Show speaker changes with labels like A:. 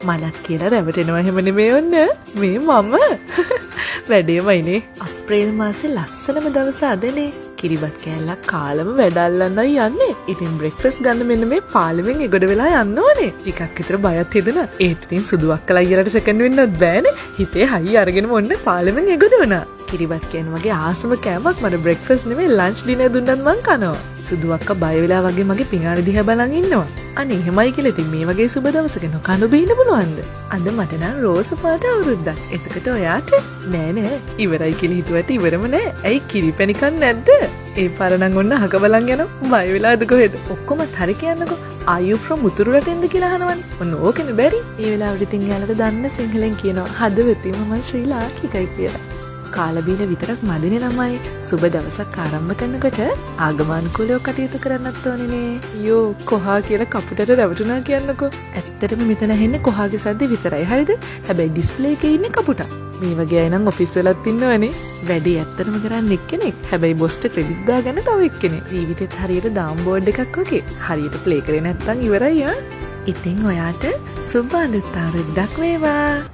A: මලක් කියලා රැවටෙනවා එහෙම නෙමෙයි ඔන්න. මේ මම. වැඩේමයිනේ. අප්‍රේල් මාසේ ලස්සනම දවස අදනේ. කිරිබත් කෑල්ලක් කාලම වැඩල්ලන්නයි යන්නේ. ඉතින් බ්‍රෙක්ෆාස්ට් ගන්න මෙන්න මේ පාලෙවෙන් එගොඩ වෙලා යන්න ඕනේ. ටිකක් විතර බයත් හිතුණා. ඒත් ඉතින් සුදු අක්කලා අයියලට සෙකන්ඩ් වෙන්නත් බෑනේ. හිතේ හයිය අරගෙන මොන්න පාලෙවෙන් එගොඩ වුණා. කිරිබත් කියන වගේ ආසම කෑමක් මට බ්‍රෙක්ෆාස්ට් නෙමෙයි ලන්ච් ඩිනර් දුන්නත් මං කනවා. සුදු අක්කා බය වෙලා වගේ මගේ පිඟාන දිහා බලන් ඉන්නවා. අනේ එහෙමයි කියලා ඉතින් මේ වගේ සුබ දවසක නොකඳ බීන්න පුළුවන්ද? අද මට නම් රෝස පාට අවුරුද්දක්. එතකොට ඔයාට නෑ ඉවරයි කියලා හිතුවට ඉවරම නෑ. ඇයි කිරිපැණිකන් නැද්ද? ඒ පරණන් ඔන්න අහක බලන් යනවා. බය වෙලාද කොහෙද? ඔක්කොම හරි කියන්නකෝ. Are you from උතුරු රටෙන්ද කියලා අහනවනේ. ඔන්න ඕකනේ බැරි. ඒ වෙලාවට ඉතින් යාළුවා දන්න සිංහලෙන් කියනවා හදවතින්ම මම ශ්‍රී ලාංකිකයි කියලා. කාලා බීලා විතරක් මදිනේ ළමයි. සුබ දවසක් ආරම්භ කරනකොට ආගමනුකූලව කටයුතු කරන්නත් ඕනේනේ. යෝ කොහා කියලා කපුටට රැවටුණා කියන්නකෝ. ඇත්තටම මෙතන ඇහෙන්නේ කොහාගේ සද්ද විතරයි. හරිද? හැබැයි ඩිස්ප්ලේ එකේ ඉන්නේ කපුටා. මේ වගේ අය නම් ඔෆිස් වලත් ඉන්නවනේ. වැඩි ඇත්තටම කරන්නේ එක්කෙනෙක්. හැබැයි බොස්ට ක්‍රෙඩිට් දාගන්න තව එක්කෙනෙක්. ජීවිතේත් හරියට ඩාම් බෝඩ් එකක් වගේ. හරියට ප්ලේ කරේ නැත්නම් ඉවරයි ආ. ඉතින් ඔයාට සුබ අලුත් අවුරුද්දක් වේවා.